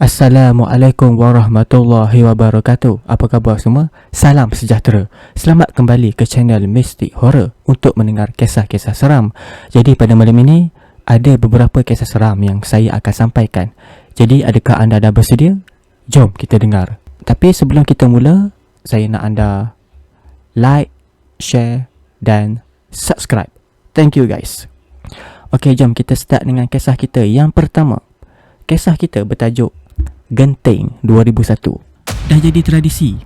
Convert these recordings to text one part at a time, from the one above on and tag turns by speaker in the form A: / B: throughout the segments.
A: Assalamualaikum warahmatullahi wabarakatuh. Apa khabar semua? Salam sejahtera. Selamat kembali ke channel Mystic Horror untuk mendengar kisah-kisah seram. Jadi pada malam ini ada beberapa kisah seram yang saya akan sampaikan. Jadi adakah anda dah bersedia? Jom kita dengar. Tapi sebelum kita mula, saya nak anda like, share dan subscribe. Thank you guys. Okey, jom kita start dengan kisah kita yang pertama. Kisah kita bertajuk Genting 2001. Dah jadi tradisi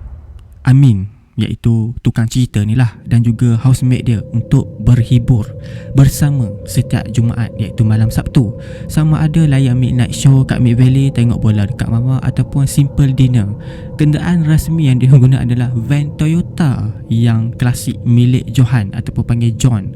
A: Amin, iaitu tukang cerita ni lah, dan juga housemate dia untuk berhibur bersama setiap Jumaat, iaitu malam Sabtu. Sama ada layan midnight show kat Mid Valley, tengok bola dekat Mama, ataupun simple dinner. Kenderaan rasmi yang dia guna adalah van Toyota yang klasik milik Johan ataupun panggil John.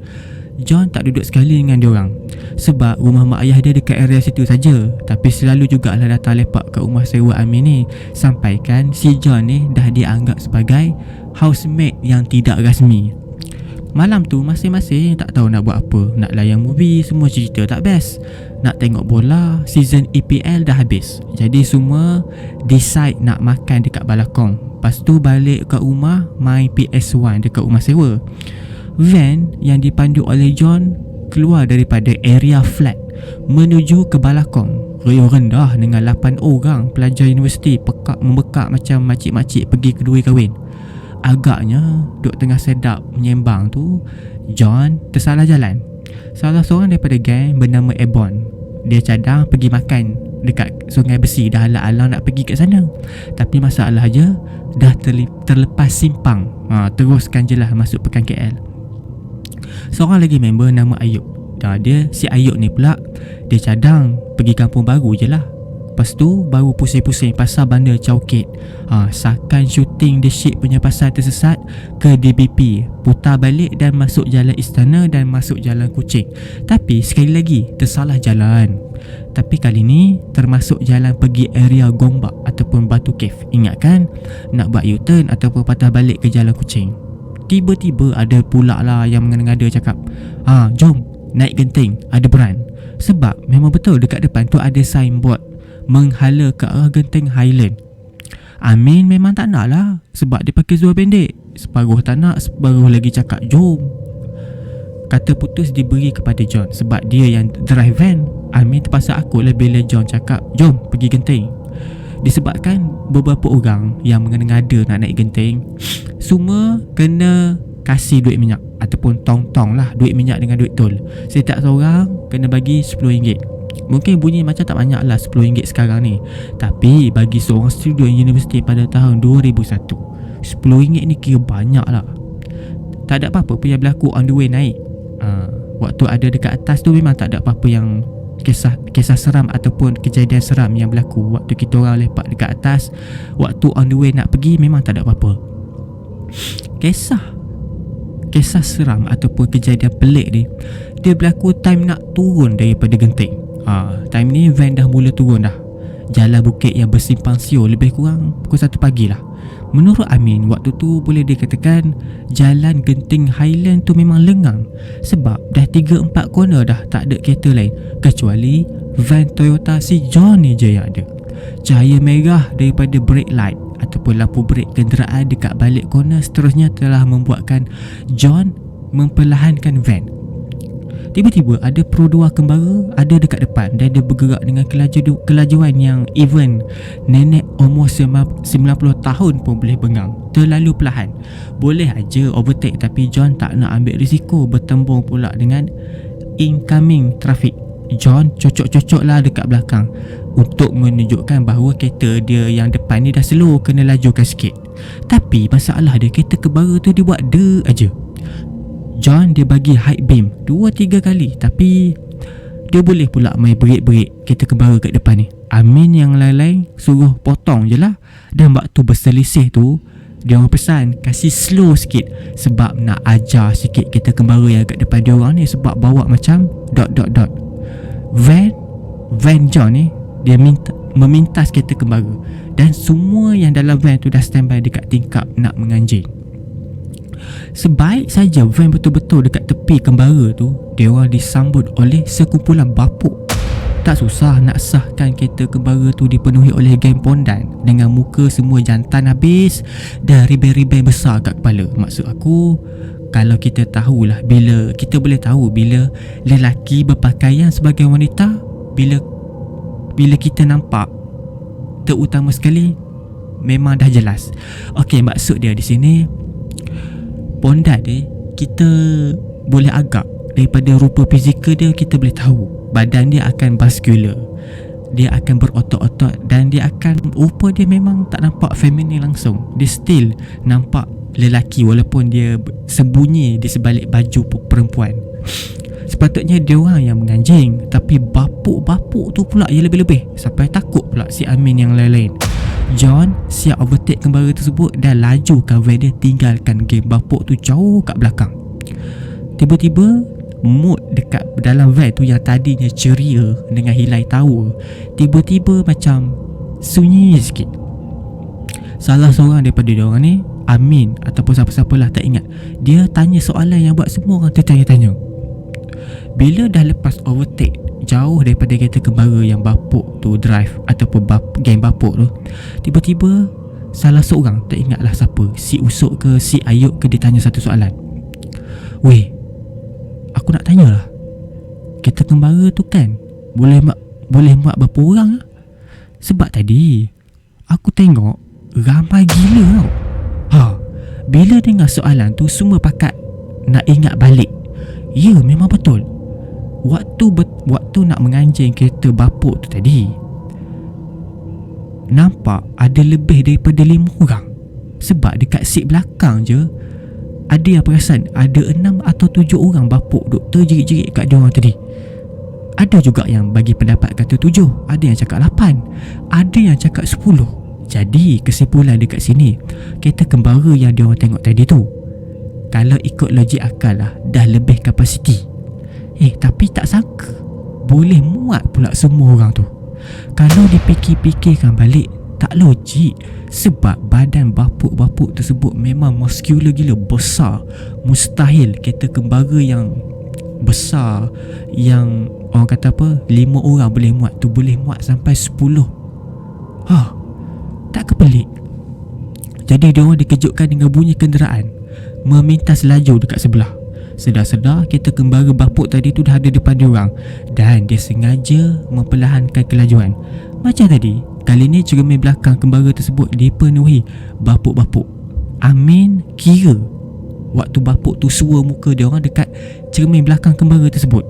A: John tak duduk sekali dengan diorang sebab rumah mak ayah dia dekat area situ saja. Tapi selalu jugalah datang lepak kat rumah sewa Amin ni, sampaikan si John ni dah dianggap sebagai housemate yang tidak rasmi. Malam tu masing-masing tak tahu nak buat apa. Nak layan movie, semua cerita tak best. Nak tengok bola, season EPL dah habis. Jadi semua decide nak makan dekat balakong. Lepas tu balik kat rumah main PS1 dekat rumah sewa. Van yang dipandu oleh John keluar daripada area flat menuju ke balakong. Riuh rendah dengan 8 orang pelajar universiti membekak macam makcik-makcik pergi kedui kahwin. Agaknya duk tengah sedap menyembang tu, John tersalah jalan. Salah seorang daripada geng bernama Ebon, dia cadang pergi makan dekat Sungai Besi, dah alang-alang nak pergi kat sana. Tapi masalah je, dah terlepas simpang. Teruskan je lah masuk pekan KL. Seorang lagi member nama Ayub. Dia si Ayub ni pula, dia cadang pergi kampung baru je lah. Lepas tu baru pusing-pusing pasal bandar Chowkit. Sakan shooting The Ship punya pasal tersesat ke DBP, putar balik dan masuk jalan Istana dan masuk jalan Kuching. Tapi sekali lagi tersalah jalan. Tapi kali ni termasuk jalan pergi area Gombak ataupun Batu Cave. Ingat kan, nak buat U-turn ataupun patah balik ke jalan Kuching. Tiba-tiba ada pula lah yang mengada-ngada cakap, jom naik genting, ada beran. Sebab memang betul dekat depan tu ada signboard menghala ke arah genting Highland. Amin memang tak nak lah sebab dia pakai zuar pendek. Separuh tak nak, separuh lagi cakap jom. Kata putus diberi kepada John sebab dia yang drive van. Amin terpaksa akut lah bila John cakap jom pergi genting. Disebabkan beberapa orang yang mengada-ngada nak naik genting, semua kena kasih duit minyak ataupun tong-tong lah, duit minyak dengan duit tol. Setiap seorang kena bagi RM10. Mungkin bunyi macam tak banyak lah RM10 sekarang ni, tapi bagi seorang student universiti pada tahun 2001, RM10 ni kira banyak lah. Tak ada apa-apa pun yang berlaku on the way naik. Waktu ada dekat atas tu memang tak ada apa-apa yang kisah seram ataupun kejadian seram yang berlaku. Waktu kita orang lepak dekat atas, waktu on the way nak pergi memang tak ada apa-apa. Kisah seram ataupun kejadian pelik ni, dia berlaku time nak turun daripada genting. Time ni van dah mula turun dah. Jalan bukit yang bersimpang siur lebih kurang pukul 1 pagi lah. Menurut Amin, waktu tu boleh dikatakan jalan genting Highland tu memang lengang sebab dah 3-4 corner dah tak ada kereta lain kecuali van Toyota si John ni je yang ada. Cahaya merah daripada brake light ataupun lampu brake kenderaan dekat balik corner seterusnya telah membuatkan John memperlahankan van. Tiba-tiba ada dua kembara ada dekat depan dan dia bergerak dengan kelajuan yang even nenek umur 90 tahun pun boleh bengang. Terlalu perlahan. Boleh aja overtake, tapi John tak nak ambil risiko bertembung pula dengan incoming traffic. John cocok-cocok lah dekat belakang untuk menunjukkan bahawa kereta dia yang depan ni dah slow, kena lajukan sikit. Tapi masalah dia, kereta kembara tu dia buat aja. John dia bagi high beam 2-3 kali, tapi dia boleh pula main break kereta kembara kat depan ni. Amin yang lain-lain suruh potong je lah. Dan waktu berselisih tu, dia orang pesan kasih slow sikit sebab nak ajar sikit kereta kembara yang kat depan dia orang ni, sebab bawa macam ... Van John ni dia memintas kereta kembara dan semua yang dalam van tu dah standby dekat tingkap nak menganjing. Sebaik saja van betul-betul dekat tepi kembara tu, dia orang disambut oleh sekumpulan bapuk Tak susah nak sahkan kereta kembara tu dipenuhi oleh geng pondan dengan muka semua jantan habis dan riben-riben besar kat kepala. Maksud aku, kalau kita tahulah, bila kita boleh tahu bila lelaki berpakaian sebagai wanita, bila kita nampak, terutama sekali, memang dah jelas. Okey, maksud dia di sini, pondan dia, kita boleh agak daripada rupa fizikal dia, kita boleh tahu badan dia akan muscular, dia akan berotot-otot, dan dia akan, rupa dia memang tak nampak feminin langsung. Dia still nampak lelaki walaupun dia sembunyi di sebalik baju perempuan. Sepatutnya dia orang yang menganjing, tapi bapuk-bapuk tu pula yang lebih-lebih, sampai takut pula si Amin yang lain-lain. John siap overtake kembara tersebut dan laju ke van dia, tinggalkan geng bapuk tu jauh kat belakang. Tiba-tiba mood dekat dalam van tu yang tadinya ceria dengan hilai tawa, tiba-tiba macam sunyi sikit. Salah seorang daripada diorang ni, Amin ataupun siapa-siapalah tak ingat, dia tanya soalan yang buat semua orang tertanya-tanya. Bila dah lepas overtake jauh daripada kereta kembara yang bapuk tu drive ataupun geng bapuk tu, tiba-tiba salah seorang, tak ingatlah siapa, si Usuk ke si Ayub ke, dia tanya satu soalan. Weh, aku nak tanyalah, kereta kembara tu kan boleh muat berapa orang? Sebab tadi aku tengok ramai gila tau. Bila dengar soalan tu, semua pakat nak ingat balik. Ya, memang betul. Waktu nak menganjing kereta bapuk tu tadi, nampak ada lebih daripada 5 orang. Sebab dekat seat belakang je, ada yang perasan ada 6 atau 7 orang bapuk duk terjerit-jerit kat diorang tadi. Ada juga yang bagi pendapat kata 7, ada yang cakap 8, ada yang cakap 10. Jadi kesimpulan dekat sini, kereta kembara yang diorang tengok tadi tu, kalau ikut logik akal lah, dah lebih kapasiti. Tapi tak sangka boleh muat pula semua orang tu. Kalau dipikir-pikirkan balik, tak logik. Sebab badan bapuk-bapuk tersebut memang muscular gila, besar. Mustahil kereta kembara yang besar, yang orang kata apa, 5 orang boleh muat tu, boleh muat sampai 10. Tak kepelik. Jadi diorang dikejutkan dengan bunyi kenderaan memintas laju dekat sebelah. Sedar-sedar kereta kembara bapuk tadi tu dah ada depan diorang, dan dia sengaja memperlahankan kelajuan. Macam tadi, kali ni cermin belakang kembara tersebut dipenuhi bapuk-bapuk. Amin kira waktu bapuk tu sua muka diorang dekat cermin belakang kembara tersebut.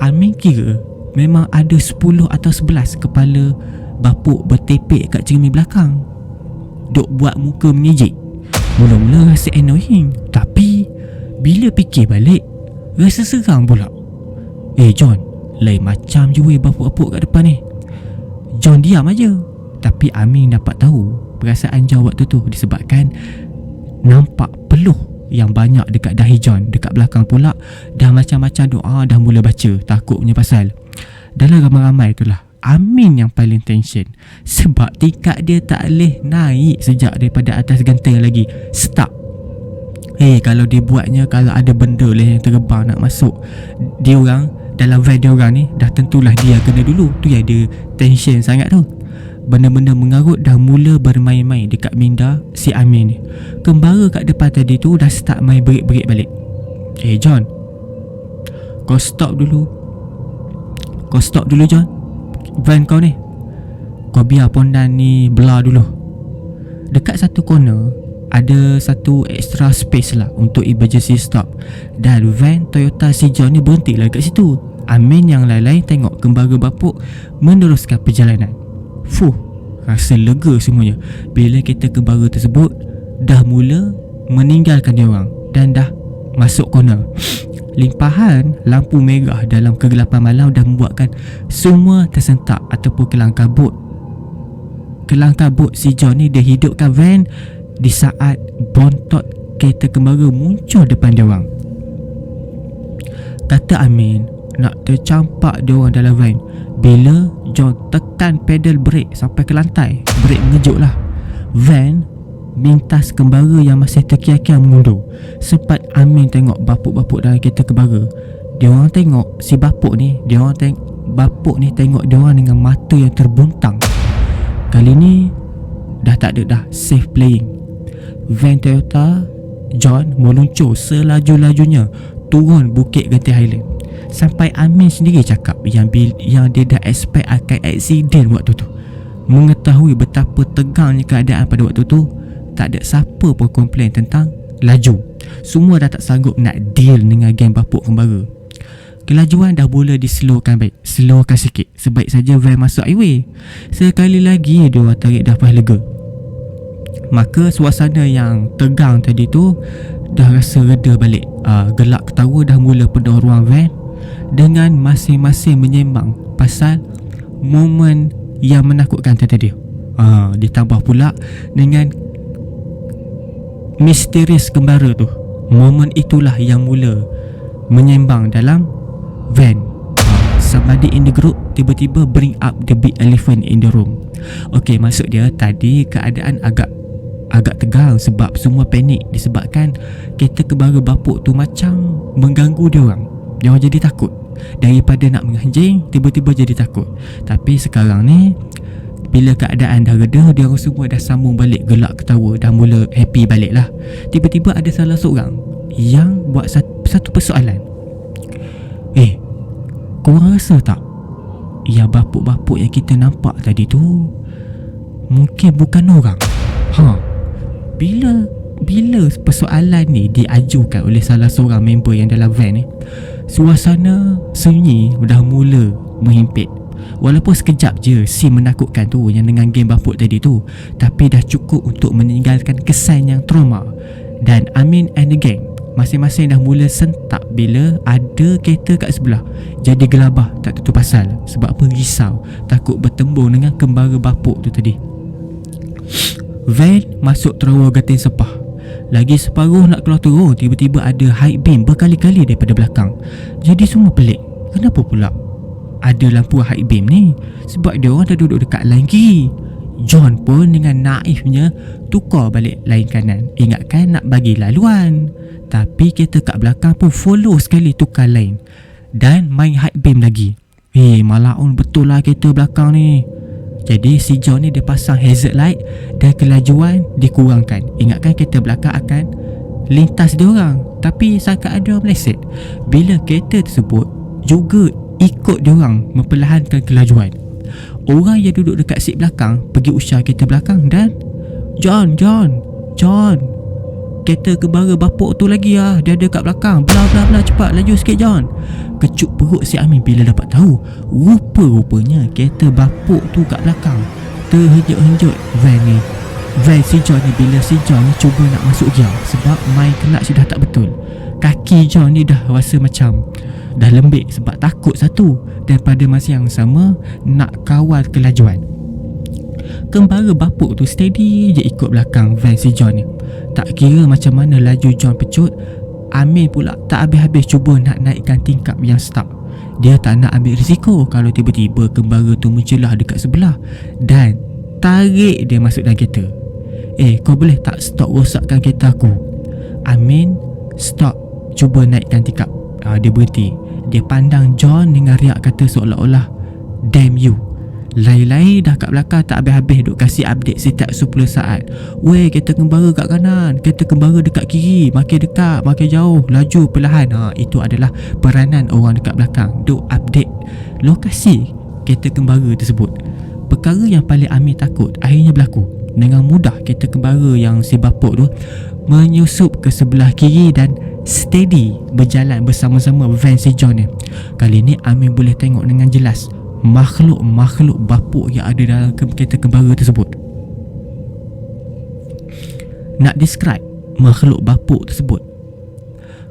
A: Amin kira memang ada 10 atau 11 kepala bapuk bertepek kat cermin belakang, duk buat muka mengejek. Mula-mula rasa annoying, tapi bila fikir balik, rasa seram pula. John, lain macam je weh bapuk-bapuk kat depan ni. John diam aja, tapi Amin dapat tahu perasaan John waktu tu disebabkan nampak peluh yang banyak dekat dahi John. Dekat belakang pula dah macam-macam doa dah mula baca, takutnya pasal. Dalam ramai-ramai itulah Amin yang paling tension, sebab tingkap dia tak boleh naik sejak daripada atas genteng lagi, stuck. Kalau dia buatnya, kalau ada benda lah yang terbang nak masuk dia orang dalam van dia orang ni, dah tentulah dia kena dulu. Tu yang dia tension sangat tu. Benda-benda mengarut dah mula bermain-main dekat minda si Amin ni. Kembara kat depan tadi tu dah start main berit-berit balik. John, kau stop dulu John, van kau ni, kau biar pondan ni belah dulu. Dekat satu corner ada satu extra space lah untuk emergency stop, dan van Toyota Sijon ni berhenti lah kat situ. Amin yang lain-lain tengok kembara bapuk meneruskan perjalanan. Rasa lega semuanya bila kereta kembara tersebut dah mula meninggalkan dia orang dan dah masuk corner. Limpahan lampu merah dalam kegelapan malam dah membuatkan semua tersentak ataupun kelang kabut. Kelang kabut si John ni dia hidupkan van di saat bontot kereta kembara muncul depan dia orang. Kata Amin, nak tercampak dia orang dalam van bila John tekan pedal brake sampai ke lantai. Brake mengejut lah. Van mintas kembara yang masih terkiak-kiak mengundur. Sempat Amin tengok bapuk-bapuk dalam kereta kembara. Dia orang tengok si bapuk ni, dia orang bapuk ni tengok diorang dengan mata yang terbuntang. Kali ni dah tak ada dah, safe playing. Van Toyota John meluncur selaju-lajunya turun Bukit Genting Highland. Sampai Amin sendiri cakap yang dia dah expect akan accident waktu tu. Mengetahui betapa tegangnya keadaan pada waktu tu, tak ada siapa pun komplain tentang laju. Semua dah tak sanggup nak deal dengan geng bapuk kembara. Kelajuan dah mula dislowkan sikit. Sebaik saja van masuk highway. Sekali lagi dia tarik nafas lega. Maka suasana yang tegang tadi tu dah rasa reda balik. Gelak ketawa dah mula penuh ruang van, dengan masing-masing menyembang pasal momen yang menakutkan tadi. Ditambah pula dengan misterius kembara tu. Momen itulah yang mula menyembang dalam van. Somebody in the group tiba-tiba bring up the big elephant in the room. Okay, maksud dia tadi keadaan agak tegang sebab semua panik disebabkan kereta kembara bapuk tu macam mengganggu dia orang. Dia orang jadi takut. Daripada nak menganjing, tiba-tiba jadi takut. Tapi sekarang ni bila keadaan dah reda, dia orang semua dah sambung balik gelak ketawa, dah mula happy balik lah. Tiba-tiba ada salah seorang yang buat satu persoalan. Korang rasa tak yang bapuk-bapuk yang kita nampak tadi tu mungkin bukan orang? Bila persoalan ni diajukan oleh salah seorang member yang dalam van ni, suasana sunyi dah mula menghimpit. Walaupun sekejap je scene menakutkan tu yang dengan geng bapuk tadi tu, tapi dah cukup untuk meninggalkan kesan yang trauma. Dan Amin and the gang masing-masing dah mula sentak bila ada kereta kat sebelah. Jadi gelabah tak tentu pasal. Sebab apa? Risau, takut bertembung dengan kembara bapuk tu tadi. Van masuk terowong Genting Sepah. Lagi separuh nak keluar turun, tiba-tiba ada high beam berkali-kali daripada belakang. Jadi semua pelik, kenapa pula ada lampu high beam ni? Sebab dia orang dah duduk dekat line kiri. John pun dengan naifnya tukar balik line kanan, ingatkan nak bagi laluan. Tapi kereta kat belakang pun follow sekali tukar line dan main high beam lagi. Malaun betul lah kereta belakang ni. Jadi si John ni dia pasang hazard light dan kelajuan dikurangkan. Ingatkan kereta belakang akan lintas dia orang, tapi sangkaan dia orang meleset. Bila kereta tersebut juga ikut dia orang memperlahankan kelajuan. Orang yang duduk dekat seat belakang pergi usah kereta belakang dan John, kereta kembara bapuk tu lagi dia ada kat belakang. Bla cepat laju sikit John. Kecut perut si Amin bila dapat tahu rupa-rupanya kereta bapuk tu kat belakang terhenjut-henjut van si John ni. Bila si John ni cuba nak masuk gear sebab main clutch dah tak betul, kaki John ni dah rasa macam dah lembik sebab takut satu, dan pada masa yang sama nak kawal kelajuan. Kembara bapuk tu steady je ikut belakang van si John ni. Tak kira macam mana laju John pecut, Amin pula tak habis-habis cuba nak naikkan tingkap yang stuck. Dia tak nak ambil risiko kalau tiba-tiba kembara tu mencelah dekat sebelah dan tarik dia masuk dalam kereta. Kau boleh tak stop rosakkan kereta aku? Amin stop, cuba naikkan tingkap. Dia berhenti. Dia pandang John dengan riak kata seolah-olah, damn you. Lain-lain dah kat belakang tak habis-habis duk kasih update setiap 10 saat. Weh, kereta kembara kat kanan, kereta kembara dekat kiri, makin dekat, makin jauh, laju perlahan. Itu adalah peranan orang dekat belakang duk update lokasi kereta kembara tersebut. Perkara yang paling Amin takut akhirnya berlaku. Dengan mudah kereta kembara yang si bapuk tu menyusup ke sebelah kiri dan steady berjalan bersama-sama van si John ni. Kali ni Amin boleh tengok dengan jelas makhluk-makhluk bapuk yang ada dalam kereta kembara tersebut. Nak describe makhluk bapuk tersebut,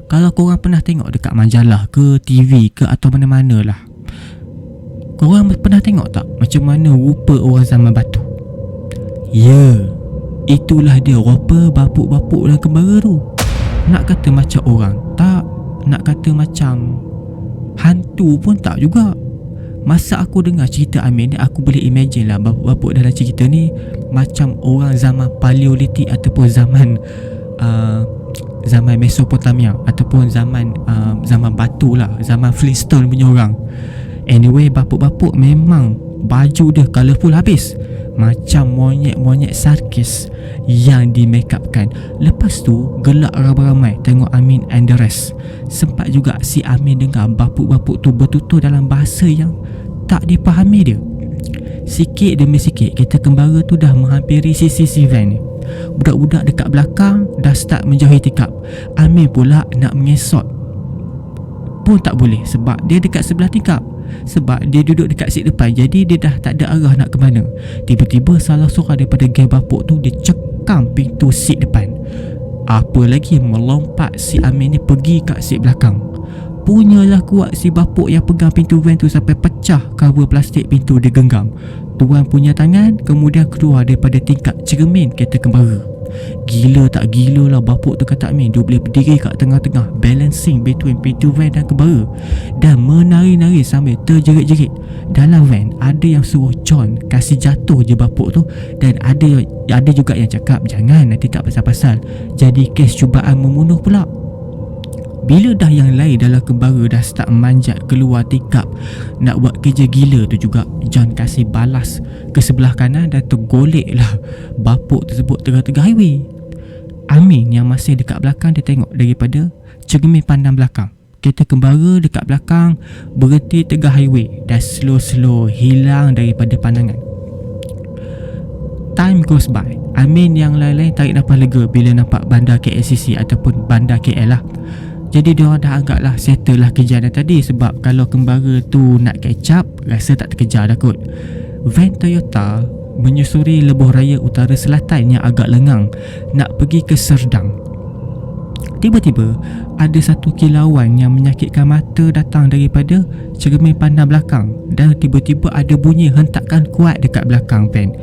A: kalau korang pernah tengok dekat majalah ke TV ke atau mana-mana lah, korang pernah tengok tak macam mana rupa orang zaman batu? Itulah dia rupa bapuk-bapuk dalam kembara tu. Nak kata macam orang tak, nak kata macam hantu pun tak juga. Masa aku dengar cerita Amin ni, aku boleh imagine lah bapuk dalam cerita ni macam orang zaman Paleolitik ataupun zaman Mesopotamia ataupun zaman batu lah, zaman Flintstone punya orang. Anyway, bapuk-bapuk memang baju dia colourful habis, macam monyet-monyet sarkis yang di make upkan. Lepas tu gelak ramai-ramai tengok Amin and the rest. Sempat juga si Amin dengar bapuk-bapuk tu bertutur dalam bahasa yang tak dipahami dia. Sikit demi sikit kereta kembara tu dah menghampiri sisi van ni. Budak-budak dekat belakang dah start menjauhi tikap. Amin pula nak mengesot pun tak boleh sebab dia dekat sebelah tikap. Sebab dia duduk dekat seat depan, jadi dia dah tak ada arah nak ke mana. Tiba-tiba salah seorang daripada geng bapuk tu dia cekam pintu seat depan. Apa lagi melompat si Amin ni pergi kat seat belakang. Punyalah kuat si bapuk yang pegang pintu van tu sampai pecah cover plastik pintu dia genggam. Tuan punya tangan kemudian keluar daripada tingkap cermin kereta kembara. Gila tak gila lah bapuk tu, kata Amin. Dia boleh berdiri kat tengah-tengah, balancing between pintu van dan kembara, dan menari-nari sambil terjerit-jerit. Dalam van ada yang suruh John kasih jatuh je bapuk tu, dan ada juga yang cakap jangan, nanti tak pasal-pasal jadi kes cubaan membunuh pula. Bila dah yang lain dalam kembara dah start manjat keluar tikap nak buat kerja gila tu juga, John kasih balas ke sebelah kanan dan tergolek lah bapuk tersebut tengah-tengah highway. Amin yang masih dekat belakang, dia tengok daripada cermin pandang belakang. Kereta kembara dekat belakang berhenti tengah highway dan slow-slow hilang daripada pandangan. Time goes by. Amin yang lain-lain tarik nafas lega bila nampak bandar KLCC ataupun bandar KL lah. Jadi diorang dah anggaplah settle lah kejadian tadi, sebab kalau kembara tu nak catch up rasa tak terkejar dah kot. Van Toyota menyusuri lebuh raya utara selatan yang agak lengang nak pergi ke Serdang. Tiba-tiba ada satu kilauan yang menyakitkan mata datang daripada cermin pandang belakang, dan tiba-tiba ada bunyi hentakan kuat dekat belakang van,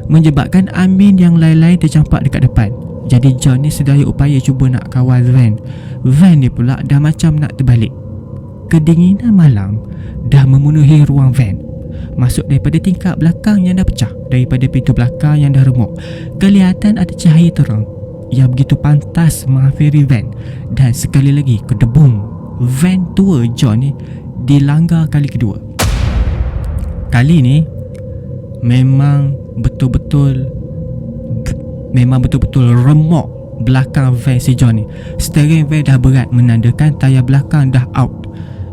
A: menyebabkan Amin yang lain-lain tercampak dekat depan. Jadi John ni sedaya upaya cuba nak kawal van. Van ni pula dah macam nak terbalik. Kedinginan malam dah memenuhi ruang van. Masuk daripada tingkap belakang yang dah pecah, daripada pintu belakang yang dah remuk, kelihatan ada cahaya terang yang begitu pantas menghampiri van. Dan sekali lagi kedebung, van tua John ni dilanggar kali kedua. Kali ni memang betul-betul remuk belakang van si John ni. Steering van dah berat menandakan tayar belakang dah out.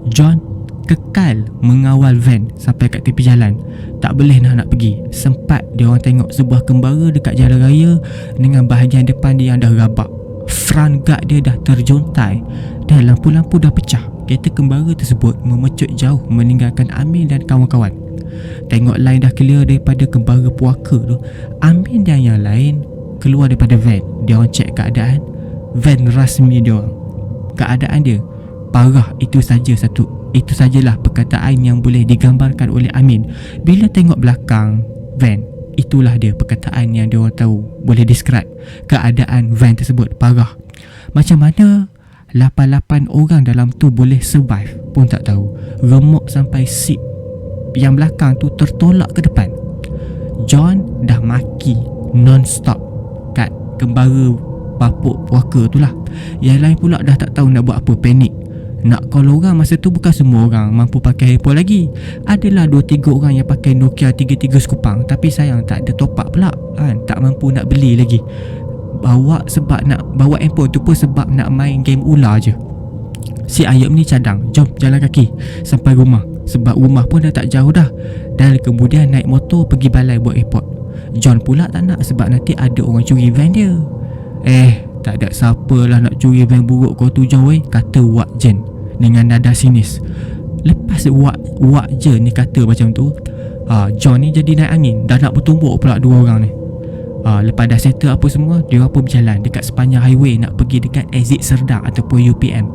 A: John kekal mengawal van sampai kat tepi jalan. Tak boleh nak pergi. Sempat dia orang tengok sebuah kembara dekat jalan raya dengan bahagian depan dia yang dah rabak. Front guard dia dah terjuntai dan lampu-lampu dah pecah. Kereta kembara tersebut memecut jauh meninggalkan Amin dan kawan-kawan. Tengok line dah clear daripada kembara puaka tu, Amin dan yang lain keluar daripada van. Dia orang cek keadaan van rasmi dia orang. Keadaan dia parah, itu sajalah perkataan yang boleh digambarkan oleh Amin. Bila tengok belakang van, itulah dia perkataan yang dia orang tahu boleh describe keadaan van tersebut parah. Macam mana 88 orang dalam tu boleh survive pun tak tahu. Remuk sampai seat yang belakang tu tertolak ke depan. John dah maki non-stop kat kembara bapuk puaka tu lah. Yang lain pula dah tak tahu nak buat apa, panik. Nak call orang masa tu bukan semua orang mampu pakai handphone lagi. Adalah 2-3 orang yang pakai Nokia 33 sekupang, tapi sayang tak ada top up pula kan, tak mampu nak beli lagi. Bawa handphone tu pun sebab nak main game ular je. Si Ayub ni cadang, jom jalan kaki sampai rumah, sebab rumah pun dah tak jauh dah. Dan kemudian naik motor pergi balai buat report. John pula tak nak sebab nanti ada orang curi van dia. Tak ada siapa lah nak curi van buruk kau tu John weh, kata Wak Jen dengan nada sinis. Lepas Wak Jen ni kata macam tu, John ni jadi naik angin. Dah nak bertumbuk pula dua orang ni. Lepas dah settle apa semua, dia orang pun berjalan dekat sepanjang highway nak pergi dekat exit Serdang ataupun UPM.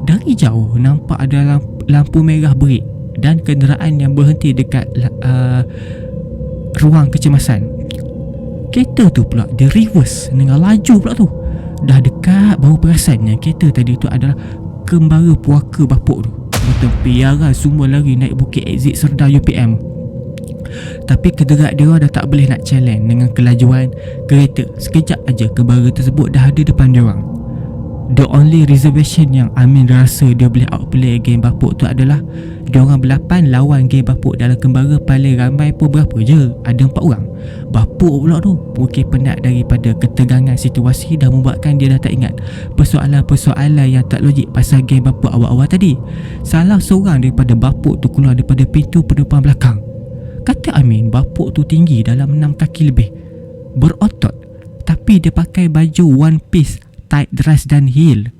A: Dari jauh nampak ada lampu merah berik dan kenderaan yang berhenti dekat ruang kecemasan. Kereta tu pula dia reverse dengan laju pula tu. Dah dekat baru perasan yang kereta tadi tu adalah kembara puaka bapuk tu. Bertempiaran semua lari naik bukit exit Serdang UPM. Tapi kederat dia dah tak boleh nak challenge dengan kelajuan kereta. Sekejap aja kembara tersebut dah ada depan dia orang. The only reservation yang Amin rasa dia boleh outplay geng bapuk tu adalah diorang berlapan lawan geng bapuk dalam kembara paling ramai pun berapa je? Ada 4 orang. Bapuk pula tu mungkin penat daripada ketegangan situasi dah membuatkan dia dah tak ingat persoalan-persoalan yang tak logik pasal geng bapuk awal-awal tadi. Salah seorang daripada bapuk tu keluar daripada pintu penumpang belakang. Kata Amin, bapuk tu tinggi dalam 6 kaki lebih, berotot, tapi dia pakai baju one piece, tight dress dan heel.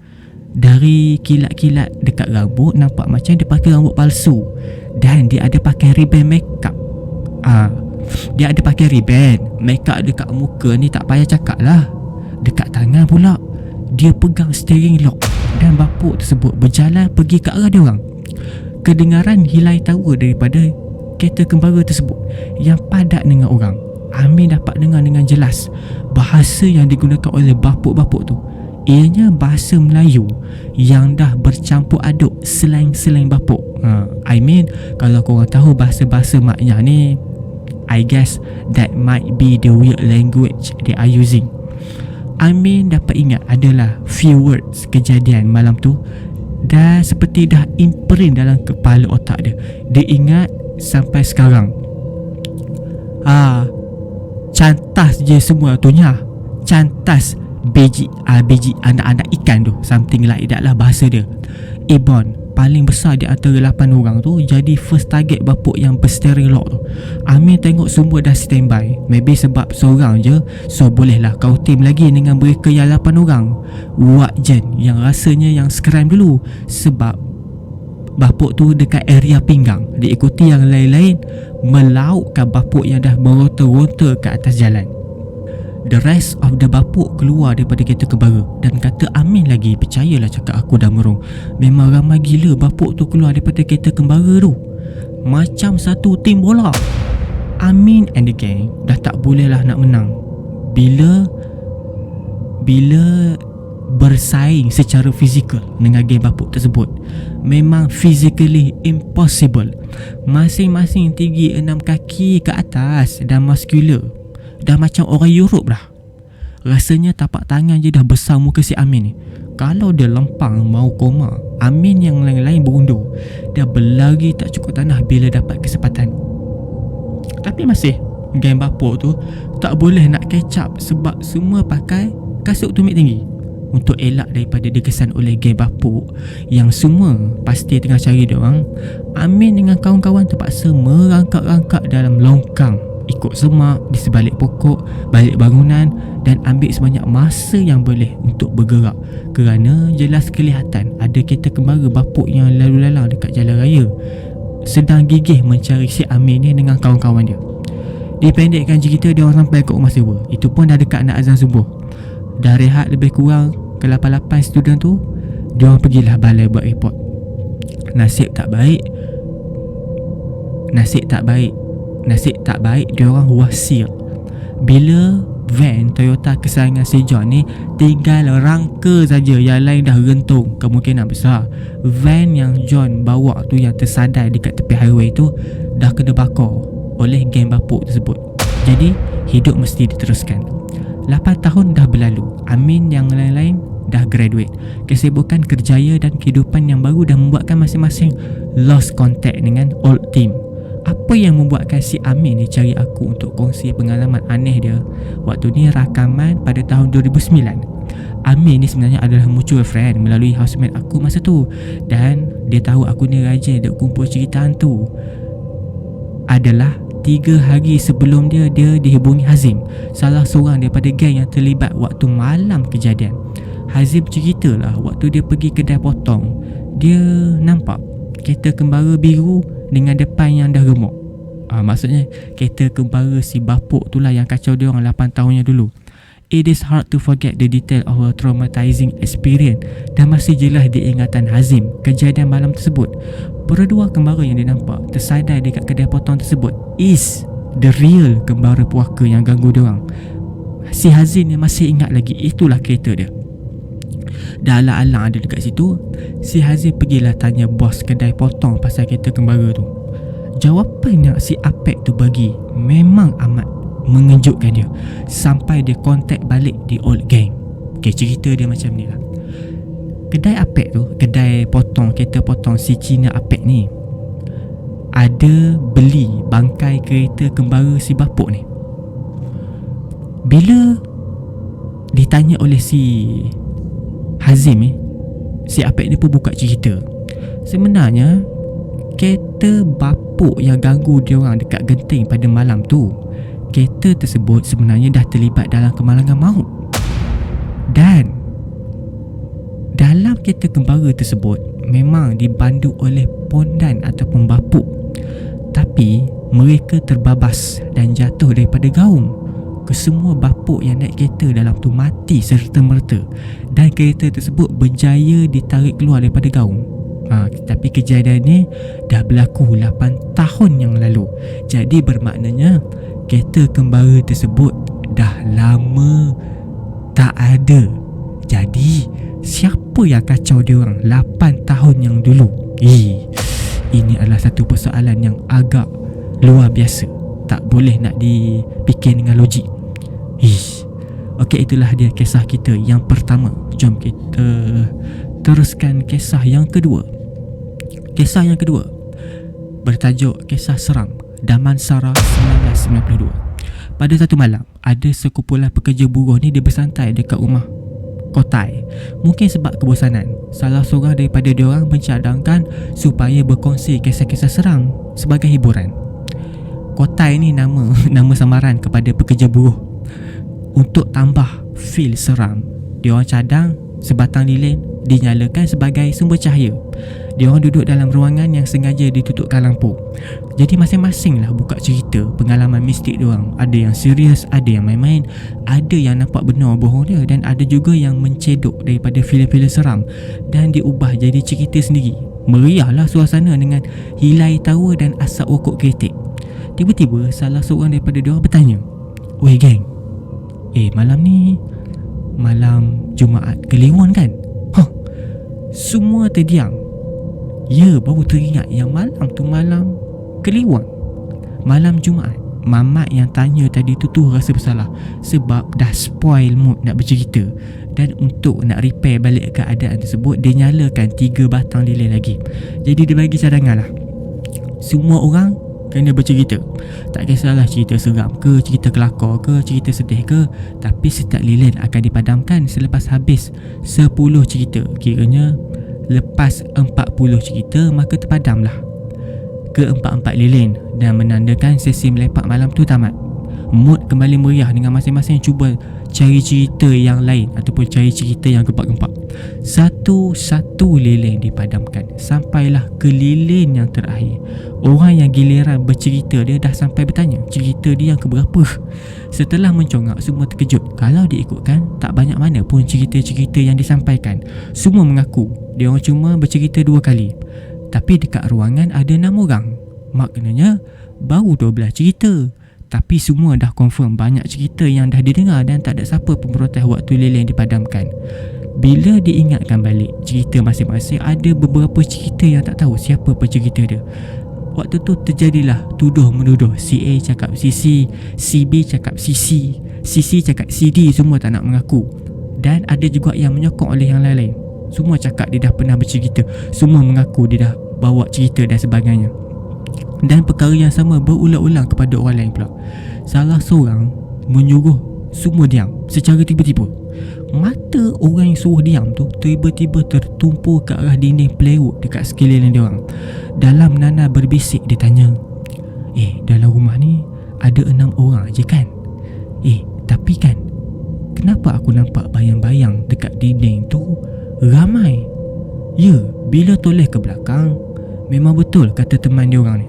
A: Dari kilat-kilat dekat rambut nampak macam dia pakai rambut palsu. Dan dia ada pakai ribbon makeup. Dia ada pakai ribbon makeup dekat muka ni, tak payah cakap lah. Dekat tangan pula dia pegang steering lock. Dan bapuk tersebut berjalan pergi ke arah dia orang. Kedengaran hilai tawa daripada kereta kembara tersebut yang padat dengan orang. Amin dapat dengar dengan jelas bahasa yang digunakan oleh bapuk-bapuk tu. Ianya bahasa Melayu yang dah bercampur aduk slang-slang bapuk. I mean, kalau korang tahu bahasa-bahasa maknya ni, I guess that might be the weird language they are using. Amin dapat ingat adalah few words kejadian malam tu, dan seperti dah imprint dalam kepala otak dia. Dia ingat sampai sekarang. Cantas je semua tu nya. Cantas biji anak-anak ikan tu, something like that lah bahasa dia. Ibon paling besar di antara 8 orang tu jadi first target bapuk yang bersteering lock tu. Amin tengok semua dah standby. Maybe sebab seorang je, so bolehlah kau team lagi dengan mereka yang 8 orang. Wak Jen yang rasanya yang scram dulu sebab bapuk tu dekat area pinggang. Diikuti yang lain-lain melautkan bapuk yang dah meronta-ronta ke atas jalan. The rest of the bapuk keluar daripada kereta kembara. Dan kata Amin lagi, percayalah cakap aku dah merung, memang ramai gila bapuk tu keluar daripada kereta kembara tu, macam satu tim bola. Amin and the gang dah tak boleh lah nak menang Bila bersaing secara fizikal dengan geng bapuk tersebut. Memang physically impossible. Masing-masing tinggi 6 kaki ke atas dan muscular. Dah macam orang Europe dah. Rasanya tapak tangan je dah besar muka si Amin ni. Kalau dia lempang mau koma. Amin yang lain-lain berundur. Dia berlari tak cukup tanah bila dapat kesempatan. Tapi masih geng bapuk tu tak boleh nak catch up sebab semua pakai kasut tumit tinggi. Untuk elak daripada dikesan oleh geng bapuk yang semua pasti tengah cari dia orang, Amin dengan kawan-kawan terpaksa merangkak-rangkak dalam longkang, ikut semak, di sebalik pokok, balik bangunan, dan ambil sebanyak masa yang boleh untuk bergerak, kerana jelas kelihatan ada kereta kembara bapuk yang lalu lalang dekat jalan raya sedang gigih mencari si Amin ni dengan kawan-kawan dia. Dipendekkan cerita, dia orang sampai ke rumah sewa. Itu pun dah dekat nak azan subuh. Dah rehat lebih kurang ke 8 student tu, dia orang pergilah balai buat report. Nasib tak baik dia orang wasil bila van Toyota kesayangan si John ni tinggal rangka saja, yang lain dah rentung. Kemungkinan besar van yang John bawa tu yang tersadai dekat tepi highway tu dah kena bakar oleh geng bapuk tersebut. Jadi hidup mesti diteruskan. 8 tahun dah berlalu. Amin yang lain-lain dah graduate. Kesibukan kerjaya dan kehidupan yang baru dah membuatkan masing-masing lost contact dengan old team. Apa yang membuatkan si Amin ni cari aku untuk kongsi pengalaman aneh dia? Waktu ni rakaman pada tahun 2009. Amin ni sebenarnya adalah mutual friend melalui housemate aku masa tu. Dan dia tahu aku ni rajin duk kumpul cerita hantu. Adalah 3 hari sebelum dia dihubungi Hazim, salah seorang daripada geng yang terlibat waktu malam kejadian. Hazim ceritalah waktu dia pergi kedai potong, dia nampak kereta kembara biru dengan depan yang dah remuk. Maksudnya kereta kembara si bapuk tu lah yang kacau dia orang 8 tahunnya dulu. It is hard to forget the detail of a traumatizing experience. Dan masih jelas di ingatan Hazim kejadian malam tersebut. Berdua kembara yang dia nampak tersadai dekat kedai potong tersebut is the real kembara puaka yang ganggu dia orang. Si Hazim ni masih ingat lagi itulah kereta dia. Dah alang-alang ada dekat situ, si Hazim pergilah tanya bos kedai potong pasal kereta kembara tu. Jawapan yang si Apek tu bagi memang amat mengejutkan dia, sampai dia kontak balik di old gang. Okay, cerita dia macam ni lah. Kedai Apek tu, kedai potong, kereta potong si Cina Apek ni, ada beli bangkai kereta kembara si bapuk ni. Bila ditanya oleh si Hazim ni, si Apek ni pun buka cerita. Sebenarnya kereta bapuk yang ganggu dia orang dekat Genting pada malam tu, kereta tersebut sebenarnya dah terlibat dalam kemalangan maut. Dan dalam kereta kembara tersebut memang dibandu oleh pondan ataupun bapuk, tapi mereka terbabas dan jatuh daripada gaung. Kesemua bapuk yang naik kereta dalam tu mati serta-merta, dan kereta tersebut berjaya ditarik keluar daripada gaung. Tapi kejadian ni dah berlaku 8 tahun yang lalu. Jadi bermaknanya kereta kembara tersebut dah lama tak ada. Jadi siapa yang kacau dia orang 8 tahun yang dulu? Ini adalah satu persoalan yang agak luar biasa, tak boleh nak dipikir dengan logik. Okey, itulah dia kisah kita yang pertama. Jom kita teruskan kisah yang kedua. Kisah yang kedua bertajuk Kisah Seram Damansara 1992. Pada satu malam, ada sekumpulan pekerja buruh ni dia bersantai dekat rumah Kotai. Mungkin sebab kebosanan, salah seorang daripada diorang mencadangkan supaya berkongsi kisah-kisah seram sebagai hiburan. Kotai ni nama samaran kepada pekerja buruh. Untuk tambah feel seram, diorang cadang sebatang lilin dinyalakan sebagai sumber cahaya. Diorang duduk dalam ruangan yang sengaja ditutupkan lampu. Jadi masing-masing lah buka cerita pengalaman mistik diorang. Ada yang serius, ada yang main-main, ada yang nampak benar bohong dia, dan ada juga yang mencedok daripada filem-filem seram dan diubah jadi cerita sendiri. Meriahlah suasana dengan hilai tawa dan asap rokok kretek. Tiba-tiba salah seorang daripada diorang bertanya, "Weh geng, malam ni malam Jumaat Kliwon kan?" Semua terdiam. Ya, baru teringat yang malam tu malam Kliwon, malam Jumaat. Mamat yang tanya tadi tu rasa bersalah sebab dah spoil mood nak bercerita. Dan untuk nak repair balik keadaan tersebut, dia nyalakan 3 batang lilin lagi. Jadi dia bagi cadangan lah, semua orang kena bercerita. Tak kisahlah cerita seram ke, cerita kelakar ke, cerita sedih ke, tapi setiap lilin akan dipadamkan selepas habis 10 cerita. Kiranya lepas 40 cerita, maka terpadamlah ke-4 lilin dan menandakan sesi melepak malam tu tamat. Mood kembali meriah dengan masing-masing cuba cari cerita yang lain ataupun cari cerita yang gempak-gempak. Satu-satu lilin dipadamkan sampailah ke lilin yang terakhir. Orang yang giliran bercerita dia dah sampai bertanya cerita dia yang keberapa. Setelah mencongak, semua terkejut. Kalau diikutkan, tak banyak mana pun cerita-cerita yang disampaikan. Semua mengaku dia orang cuma bercerita 2 kali. Tapi dekat ruangan ada 6 orang. Maknanya baru 12 cerita. Tapi semua dah confirm banyak cerita yang dah didengar dan tak ada siapa pun protes waktu lilin dipadamkan. Bila diingatkan balik cerita masing-masing, ada beberapa cerita yang tak tahu siapa pencerita dia. Waktu tu terjadilah tuduh-menuduh. Si A cakap si B cakap si C cakap si D, semua tak nak mengaku. Dan ada juga yang menyokong oleh yang lain-lain. Semua cakap dia dah pernah bercerita, semua mengaku dia dah bawa cerita dan sebagainya. Dan perkara yang sama berulang-ulang kepada orang lain pula. Salah seorang menyuruh semua diam secara tiba-tiba. Mata orang yang suruh diam tu tiba-tiba tertumpul ke arah dinding plywood dekat sekeliling dia orang. Dalam nada berbisik dia tanya, dalam rumah ni ada 6 orang je kan? Tapi kan, kenapa aku nampak bayang-bayang dekat dinding tu ramai? Ya, bila toleh ke belakang, memang betul kata teman dia orang ni.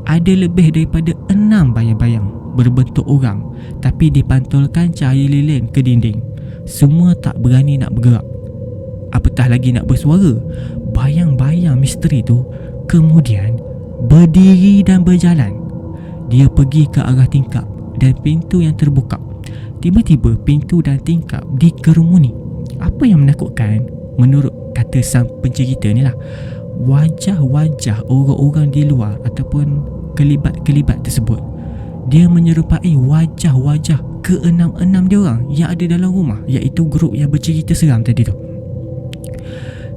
A: Ada lebih daripada 6 bayang-bayang berbentuk orang, tapi dipantulkan cahaya lilin ke dinding. Semua tak berani nak bergerak, apatah lagi nak bersuara. Bayang-bayang misteri tu kemudian berdiri dan berjalan. Dia pergi ke arah tingkap dan pintu yang terbuka. Tiba-tiba pintu dan tingkap dikerumuni. Apa yang menakutkan, menurut kata sang pencerita ni lah, wajah-wajah orang-orang di luar ataupun kelibat-kelibat tersebut, dia menyerupai wajah-wajah ke-6 dia orang yang ada dalam rumah, iaitu grup yang bercerita seram tadi tu.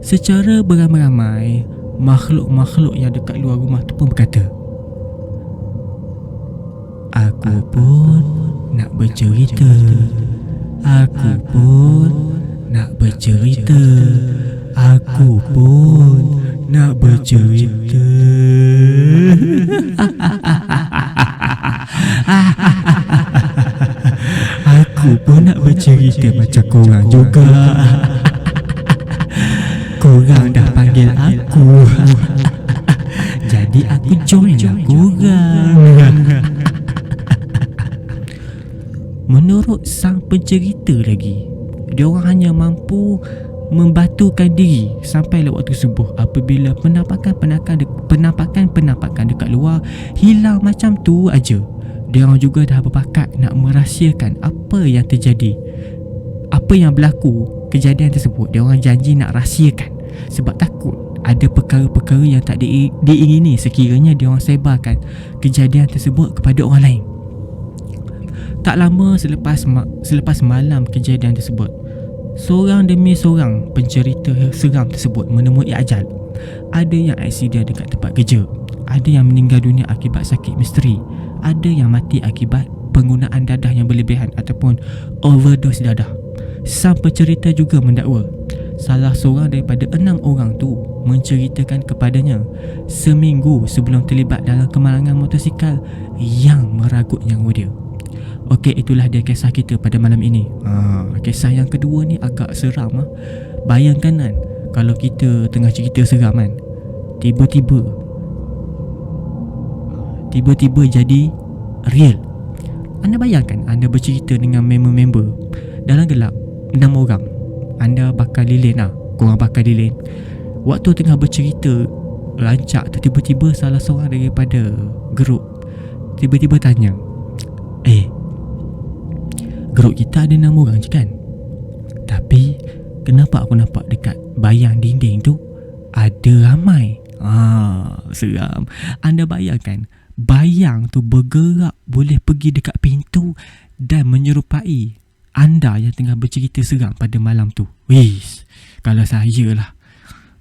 A: Secara beramai-ramai, makhluk-makhluk yang dekat luar rumah tu pun berkata, aku pun nak bercerita. Aku pun nak bercerita. Aku pun nak bercerita. Aku pun nak bercerita macam korang juga. Korang dah panggil aku, jadi aku join lah korang. Menurut sang pencerita lagi, diorang hanya mampu membatukan diri sampai waktu subuh apabila penampakan dekat luar hilang macam tu aja. Diorang juga dah berbakat nak merahsiakan apa yang terjadi, apa yang berlaku kejadian tersebut. Diorang janji nak rahsiakan sebab takut ada perkara-perkara yang tak diingini sekiranya diorang sebarkan kejadian tersebut kepada orang lain. Tak lama selepas malam kejadian tersebut, seorang demi seorang pencerita seram tersebut menemui ajal. Ada yang aksiden dekat tempat kerja, ada yang meninggal dunia akibat sakit misteri, ada yang mati akibat penggunaan dadah yang berlebihan ataupun overdose dadah. Sang pencerita juga mendakwa salah seorang daripada 6 orang tu menceritakan kepadanya seminggu sebelum terlibat dalam kemalangan motosikal yang meragut nyawa dia. Okey, itulah dia kisah kita pada malam ini. Kisah yang kedua ni agak seram. Bayangkan kan, kalau kita tengah cerita seram kan, tiba-tiba jadi real. Anda bayangkan anda bercerita dengan member-member dalam gelap, 6 orang. Anda bakal lilin lah, korang bakal lilin. Waktu tengah bercerita rancak tu, tiba-tiba salah seorang daripada grup tiba-tiba tanya, grup kita ada 6 orang je kan? Tapi kenapa aku nampak dekat bayang dinding tu ada ramai? Seram. Anda bayangkan bayang tu bergerak, boleh pergi dekat pintu dan menyerupai anda yang tengah bercerita seram pada malam tu. Wish, kalau saya lah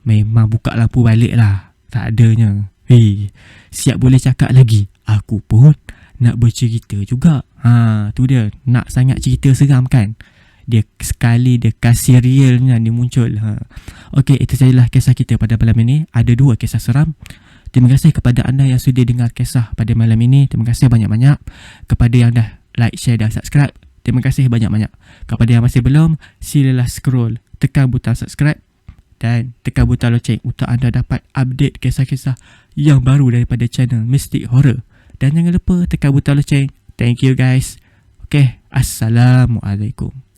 A: memang buka lampu balik lah. Tak adanya. Siap boleh cakap lagi, aku pun nak bercerita juga. Tu dia, nak sangat cerita seram kan? Dia sekali dia kasih realnya dia muncul. Okey, itu sajalah kisah kita pada malam ini. Ada 2 kisah seram. Terima kasih kepada anda yang sudi dengar kisah pada malam ini. Terima kasih banyak-banyak kepada yang dah like, share dan subscribe. Terima kasih banyak-banyak. Kepada yang masih belum, silalah scroll, tekan butang subscribe dan tekan butang loceng untuk anda dapat update kisah-kisah yang baru daripada channel Mystic Horror. Dan jangan lupa tekan butang loceng. Thank you guys. Okay, Assalamualaikum.